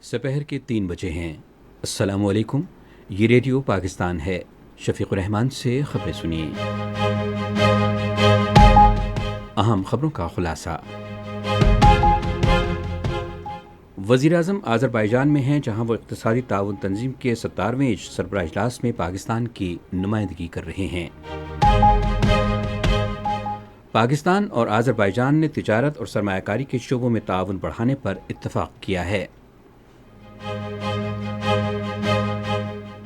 سپہر کے 3 بجے ہیں۔ السلام علیکم، یہ ریڈیو پاکستان ہے۔ شفیق الرحمان سے خبریں سنیے۔ اہم خبروں کا خلاصہ۔ وزیر اعظم آذربائیجان میں ہیں، جہاں وہ اقتصادی تعاون تنظیم کے 17ویں سربراہ اجلاس میں پاکستان کی نمائندگی کر رہے ہیں۔ پاکستان اور آذربائیجان نے تجارت اور سرمایہ کاری کے شعبوں میں تعاون بڑھانے پر اتفاق کیا ہے۔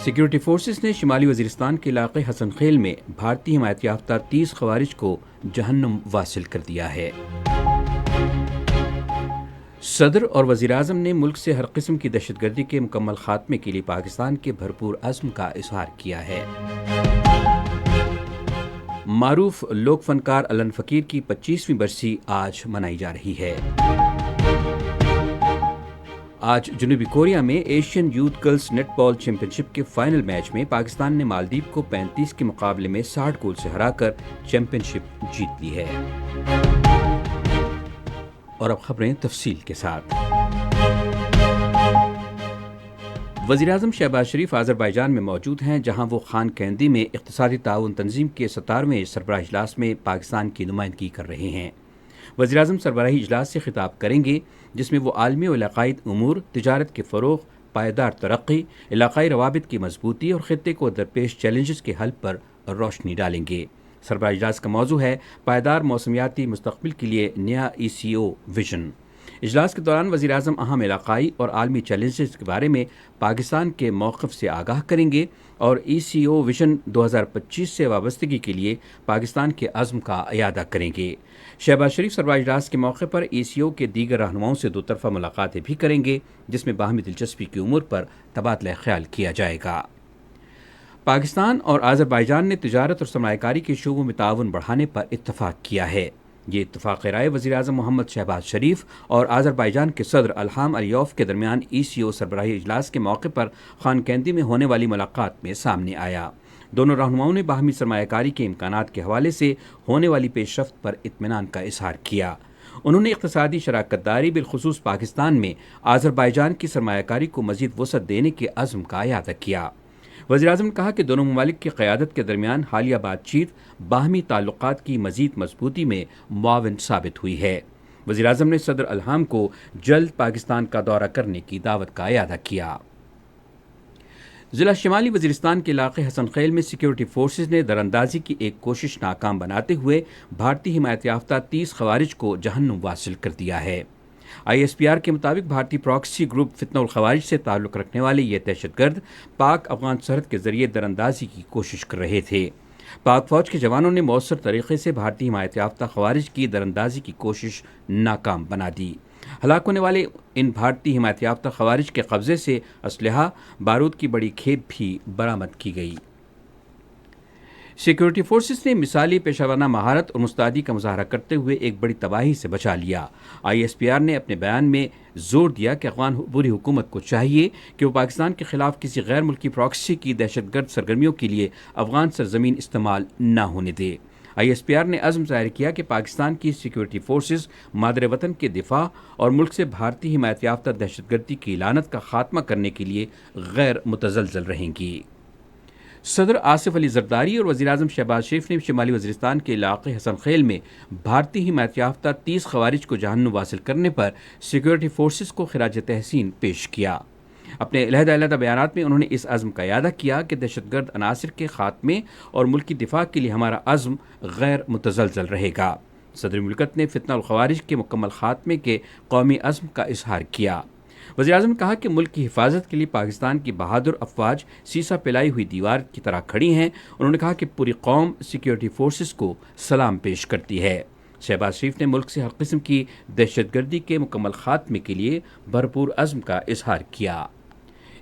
سیکورٹی فورسز نے شمالی وزیرستان کے علاقے حسن خیل میں بھارتی حمایت یافتہ 30 خوارج کو جہنم واصل کر دیا ہے۔ صدر اور وزیر اعظم نے ملک سے ہر قسم کی دہشت گردی کے مکمل خاتمے کے لیے پاکستان کے بھرپور عزم کا اظہار کیا ہے۔ معروف لوک فنکار علن فقیر کی 25ویں برسی آج منائی جا رہی ہے۔ آج جنوبی کوریا میں ایشین یوتھ گرلز نیٹ بال چیمپئن شپ کے فائنل میچ میں پاکستان نے مالدیپ کو 35 کے مقابلے میں 60 گول سے ہرا کر چیمپئن شپ جیت لی ہے۔ اور اب خبریں تفصیل کے ساتھ۔ وزیر اعظم شہباز شریف آذربائیجان میں موجود ہیں، جہاں وہ خان کیندی میں اقتصادی تعاون تنظیم کے 17ویں سربراہ اجلاس میں پاکستان کی نمائندگی کر رہے ہیں۔ وزیر اعظم سربراہی اجلاس سے خطاب کریں گے، جس میں وہ عالمی و علاقائی امور، تجارت کے فروغ، پائیدار ترقی، علاقائی روابط کی مضبوطی اور خطے کو درپیش چیلنجز کے حل پر روشنی ڈالیں گے۔ سربراہ اجلاس کا موضوع ہے پائیدار موسمیاتی مستقبل کے لیے نیا ECO ویژن۔ اجلاس کے دوران وزیر اعظم اہم علاقائی اور عالمی چیلنجز کے بارے میں پاکستان کے موقف سے آگاہ کریں گے اور ECO ویژن 2025 سے وابستگی کے لیے پاکستان کے عزم کا اعادہ کریں گے۔ شہباز شریف سربراہ اجلاس کے موقع پر ECO کے دیگر رہنماؤں سے دو طرفہ ملاقاتیں بھی کریں گے، جس میں باہمی دلچسپی کی امور پر تبادلہ خیال کیا جائے گا۔ پاکستان اور آذربائیجان نے تجارت اور سرمایہ کاری کے شعبوں میں تعاون بڑھانے پر اتفاق کیا ہے۔ یہ اتفاق رائے وزیر اعظم محمد شہباز شریف اور آذربائیجان کے صدر الہام علیوف کے درمیان ECO سربراہی اجلاس کے موقع پر خان کیندی میں ہونے والی ملاقات میں سامنے آیا۔ دونوں رہنماؤں نے باہمی سرمایہ کاری کے امکانات کے حوالے سے ہونے والی پیش رفت پر اطمینان کا اظہار کیا۔ انہوں نے اقتصادی شراکت داری بالخصوص پاکستان میں آذربائیجان کی سرمایہ کاری کو مزید وسعت دینے کے عزم کا اعادہ کیا۔ وزیر اعظم نے کہا کہ دونوں ممالک کی قیادت کے درمیان حالیہ بات چیت باہمی تعلقات کی مزید مضبوطی میں معاون ثابت ہوئی ہے۔ وزیر اعظم نے صدر الہام کو جلد پاکستان کا دورہ کرنے کی دعوت کا اعادہ کیا۔ ضلع شمالی وزیرستان کے علاقے حسن خیل میں سیکورٹی فورسز نے دراندازی کی ایک کوشش ناکام بناتے ہوئے بھارتی حمایت یافتہ 30 خوارج کو جہنم واصل کر دیا ہے۔ ISPR کے مطابق بھارتی پراکسی گروپ فتنہ الخوارج سے تعلق رکھنے والے یہ دہشت گرد پاک افغان سرحد کے ذریعے دراندازی کی کوشش کر رہے تھے۔ پاک فوج کے جوانوں نے مؤثر طریقے سے بھارتی حمایت یافتہ خوارج کی دراندازی کی کوشش ناکام بنا دی۔ ہلاک ہونے والے ان بھارتی حمایت یافتہ خوارج کے قبضے سے اسلحہ، بارود کی بڑی کھیپ بھی برآمد کی گئی۔ سیکورٹی فورسز نے مثالی پیشہ ورانہ مہارت اور مستعدی کا مظاہرہ کرتے ہوئے ایک بڑی تباہی سے بچا لیا۔ ISPR نے اپنے بیان میں زور دیا کہ افغان عبوری حکومت کو چاہیے کہ وہ پاکستان کے خلاف کسی غیر ملکی پراکسی کی دہشت گرد سرگرمیوں کے لیے افغان سرزمین استعمال نہ ہونے دے۔ ISPR نے عزم ظاہر کیا کہ پاکستان کی سیکورٹی فورسز مادر وطن کے دفاع اور ملک سے بھارتی حمایت یافتہ دہشت گردی کی لعنت کا خاتمہ کرنے کے لیے غیر متزلزل رہیں گی۔ صدر آصف علی زرداری اور وزیر اعظم شہباز شریف نے شمالی وزیرستان کے علاقے حسن خیل میں بھارتی حمایت یافتہ 30 خوارج کو جہنم واصل کرنے پر سیکورٹی فورسز کو خراج تحسین پیش کیا۔ اپنے علیحدہ بیانات میں انہوں نے اس عزم کا اعادہ کیا کہ دہشت گرد عناصر کے خاتمے اور ملکی دفاع کے لیے ہمارا عزم غیر متزلزل رہے گا۔ صدر مملکت نے فتنہ الخوارج کے مکمل خاتمے کے قومی عزم کا اظہار کیا۔ وزیر اعظم نے کہا کہ ملک کی حفاظت کے لیے پاکستان کی بہادر افواج سیسا پلائی ہوئی دیوار کی طرح کھڑی ہیں۔ انہوں نے کہا کہ پوری قوم سیکورٹی فورسز کو سلام پیش کرتی ہے۔ شہباز شریف نے ملک سے ہر قسم کی دہشت گردی کے مکمل خاتمے کے لیے بھرپور عزم کا اظہار کیا۔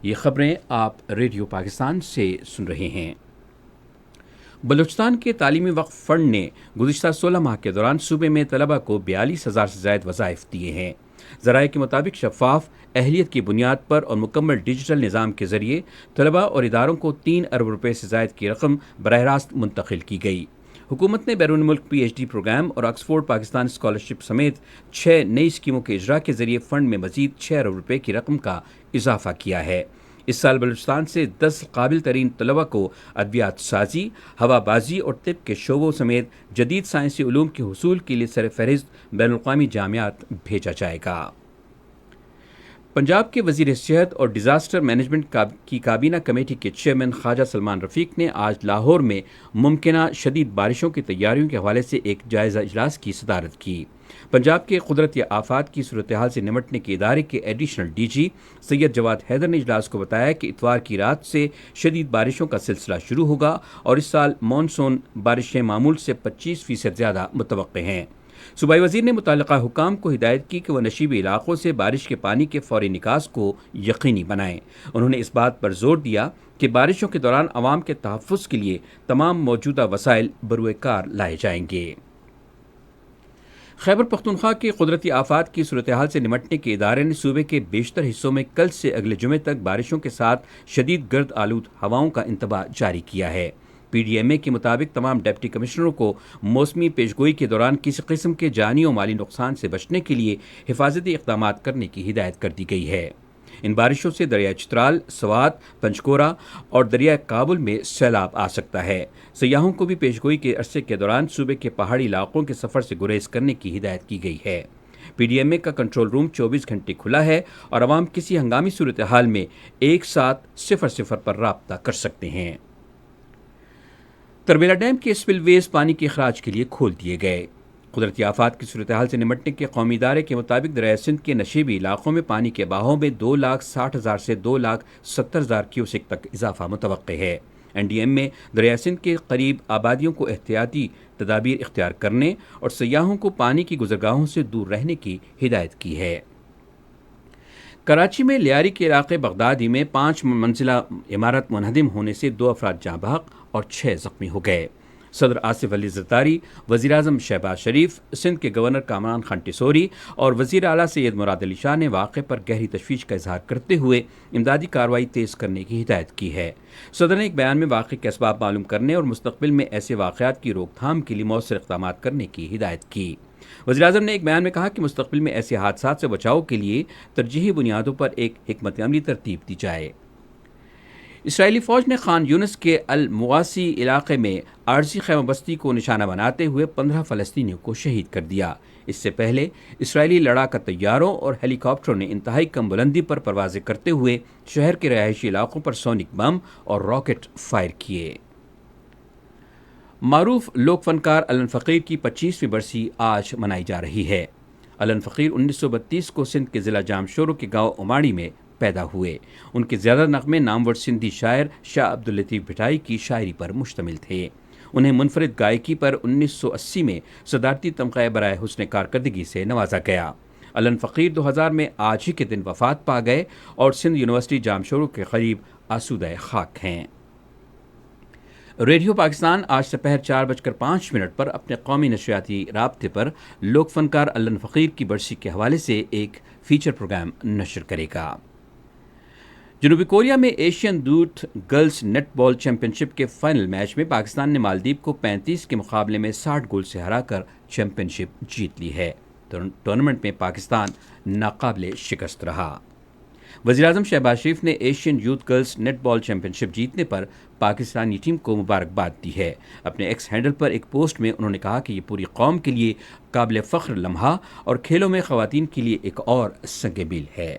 یہ خبریں آپ ریڈیو پاکستان سے سن رہے ہیں۔ بلوچستان کے تعلیمی وقف فنڈ نے گزشتہ 16 ماہ کے دوران صوبے میں طلبہ کو 42,000 سے زائد وظائف دیے ہیں۔ ذرائع کے مطابق شفاف اہلیت کی بنیاد پر اور مکمل ڈیجیٹل نظام کے ذریعے طلبہ اور اداروں کو 3 ارب روپے سے زائد کی رقم براہ راست منتقل کی گئی۔ حکومت نے بیرون ملک پی ایچ ڈی پروگرام اور آکسفورڈ پاکستان اسکالرشپ سمیت 6 نئی اسکیموں کے اجرا کے ذریعے فنڈ میں مزید 6 ارب روپے کی رقم کا اضافہ کیا ہے۔ اس سال بلوچستان سے 10 قابل ترین طلبہ کو ادویات سازی، ہوا بازی اور طب کے شعبوں سمیت جدید سائنسی علوم کے حصول کے لیے سر فہرست بین الاقوامی جامعات بھیجا جائے گا۔ پنجاب کے وزیر صحت اور ڈیزاسٹر مینجمنٹ کی کابینہ کمیٹی کے چیئرمین خواجہ سلمان رفیق نے آج لاہور میں ممکنہ شدید بارشوں کی تیاریوں کے حوالے سے ایک جائزہ اجلاس کی صدارت کی۔ پنجاب کے قدرتی آفات کی صورتحال سے نمٹنے کے ادارے کے ایڈیشنل ڈی جی سید جواد حیدر نے اجلاس کو بتایا کہ اتوار کی رات سے شدید بارشوں کا سلسلہ شروع ہوگا اور اس سال مانسون بارشیں معمول سے 25% زیادہ متوقع ہیں۔ صوبائی وزیر نے متعلقہ حکام کو ہدایت کی کہ وہ نشیبی علاقوں سے بارش کے پانی کے فوری نکاس کو یقینی بنائیں۔ انہوں نے اس بات پر زور دیا کہ بارشوں کے دوران عوام کے تحفظ کے لیے تمام موجودہ وسائل بروئے کار لائے جائیں گے۔ خیبر پختونخوا کے قدرتی آفات کی صورتحال سے نمٹنے کے ادارے نے صوبے کے بیشتر حصوں میں کل سے اگلے جمعے تک بارشوں کے ساتھ شدید گرد آلود ہواؤں کا انتباہ جاری کیا ہے۔ پی ڈی ایم اے کے مطابق تمام ڈپٹی کمشنروں کو موسمی پیشگوئی کے دوران کسی قسم کے جانی و مالی نقصان سے بچنے کے لیے حفاظتی اقدامات کرنے کی ہدایت کر دی گئی ہے۔ ان بارشوں سے دریائے چترال، سوات، پنچکورہ اور دریائے کابل میں سیلاب آ سکتا ہے۔ سیاحوں کو بھی پیشگوئی کے عرصے کے دوران صوبے کے پہاڑی علاقوں کے سفر سے گریز کرنے کی ہدایت کی گئی ہے۔ پی ڈی ایم اے کا کنٹرول روم 24 گھنٹے کھلا ہے اور عوام کسی ہنگامی صورتحال میں 1700 پر رابطہ کر سکتے ہیں۔ تربیلا ڈیم کے اسپل ویز پانی کے اخراج کے لیے کھول دیے گئے۔ قدرتی آفات کی صورتحال سے نمٹنے کے قومی ادارے کے مطابق دریائے سندھ کے نشیبی علاقوں میں پانی کے بہاؤ میں 2,60,000 سے 2,70,000 کیوسک تک اضافہ متوقع ہے۔ این ڈی ایم میں دریائے سندھ کے قریب آبادیوں کو احتیاطی تدابیر اختیار کرنے اور سیاحوں کو پانی کی گزرگاہوں سے دور رہنے کی ہدایت کی ہے۔ کراچی میں لیاری کے علاقے بغدادی میں 5 منزلہ عمارت منہدم ہونے سے 2 افراد جاں بحق اور 6 زخمی ہو گئے۔ صدر آصف علی زرداری، وزیر اعظم شہباز شریف، سندھ کے گورنر کامران خان ٹیسوری اور وزیر اعلیٰ سید مراد علی شاہ نے واقعے پر گہری تشویش کا اظہار کرتے ہوئے امدادی کارروائی تیز کرنے کی ہدایت کی ہے۔ صدر نے ایک بیان میں واقعے کے اسباب معلوم کرنے اور مستقبل میں ایسے واقعات کی روک تھام کے لیے مؤثر اقدامات کرنے کی ہدایت کی۔ وزیر اعظم نے ایک بیان میں کہا کہ مستقبل میں ایسے حادثات سے بچاؤ کے لیے ترجیحی بنیادوں پر ایک حکمت عملی ترتیب دی جائے۔ اسرائیلی فوج نے خان یونس کے المواسی علاقے میں عارضی خیمہ بستی کو نشانہ بناتے ہوئے 15 فلسطینیوں کو شہید کر دیا۔ اس سے پہلے اسرائیلی لڑاکا طیاروں اور ہیلی کاپٹروں نے انتہائی کم بلندی پر پروازیں کرتے ہوئے شہر کے رہائشی علاقوں پر سونک بم اور راکٹ فائر کیے۔ معروف لوک فنکار علن فقیر کی 25ویں برسی آج منائی جا رہی ہے۔ علن فقیر 1932 کو سندھ کے ضلع جامشورو کے گاؤں اماڑی میں پیدا ہوئے۔ ان کے زیادہ نغمے نامور سندھی شاعر شاہ عبداللطیف بھٹائی کی شاعری پر مشتمل تھے۔ انہیں منفرد گائیکی پر 1980 میں صدارتی تمغہ برائے حسن کارکردگی سے نوازا گیا۔ علن فقیر 2000 میں آج ہی کے دن وفات پا گئے اور سندھ یونیورسٹی جامشورو کے قریب آسودہ خاک ہیں۔ ریڈیو پاکستان آج دوپہر 4:05 پر اپنے قومی نشریاتی رابطے پر لوک فنکار علن فقیر کی برسی کے حوالے سے ایک فیچر پروگرام نشر کرے گا۔ جنوبی کوریا میں ایشین یوتھ گرلز نیٹ بال چیمپئن شپ کے فائنل میچ میں پاکستان نے مالدیپ کو 35 کے مقابلے میں 60 گول سے ہرا کر چیمپئن شپ جیت لی ہے۔ ٹورنامنٹ میں پاکستان ناقابل شکست رہا۔ وزیر اعظم شہباز شریف نے ایشین یوتھ گرلز نیٹ بال چیمپئن شپ جیتنے پر پاکستانی ٹیم کو مبارکباد دی ہے۔ اپنے ایکس ہینڈل پر ایک پوسٹ میں انہوں نے کہا کہ یہ پوری قوم کے لیے قابل فخر لمحہ اور کھیلوں میں خواتین کے لیے ایک اور سنگ میل ہے۔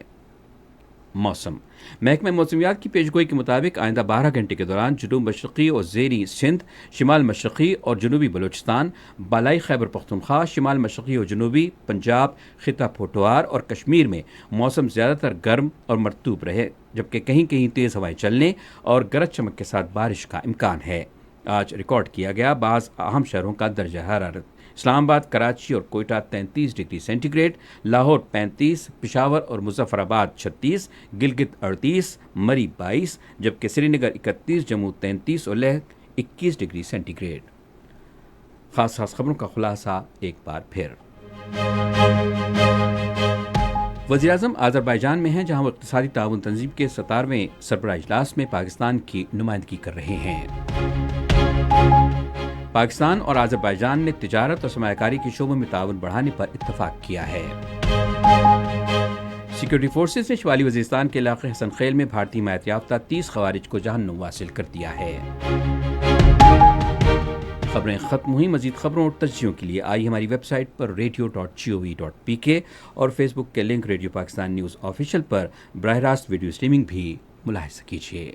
موسم محکمہ موسمیات کی پیشگوئی کے مطابق آئندہ 12 گھنٹے کے دوران جنوب مشرقی اور زیریں سندھ، شمال مشرقی اور جنوبی بلوچستان، بالائی خیبر پختونخوا، شمال مشرقی اور جنوبی پنجاب، خطہ پھوٹوار اور کشمیر میں موسم زیادہ تر گرم اور مرطوب رہے، جبکہ کہیں کہیں تیز ہوائیں چلنے اور گرج چمک کے ساتھ بارش کا امکان ہے۔ آج ریکارڈ کیا گیا بعض اہم شہروں کا درجہ حرارت: اسلام آباد، کراچی اور Quetta 33 degree centigrade, Lahore 35، Peshawar اور مظفر آباد 36، گلگت 38، مری 22، جبکہ سری نگر 31، جموں 33 اور لیہ 21 ڈگری سینٹی گریڈ۔ خاص خبروں کا خلاصہ ایک بار پھر۔ وزیر اعظم آذربائیجان میں ہیں، جہاں وہ اقتصادی تعاون تنظیم کے 17ویں سربراہ اجلاس میں پاکستان کی نمائندگی کر رہے ہیں۔ پاکستان اور آذربائیجان نے تجارت اور سرمایہ کاری کے شعبوں میں تعاون بڑھانے پر اتفاق کیا ہے۔ سیکورٹی فورسز نے شمالی وزیرستان کے علاقے حسن خیل میں بھارتی حمایت یافتہ 30 خوارج کو جہنم واصل کر دیا ہے۔ خبریں ختم ہوئیں۔ مزید خبروں اور تجزیوں کے لیے آئیے ہماری ویب سائٹ پر radio.gov.pk اور فیس بک کے link radio Pakistan news official پر براہ راست ویڈیو اسٹریمنگ بھی ملاحظہ کیجیے۔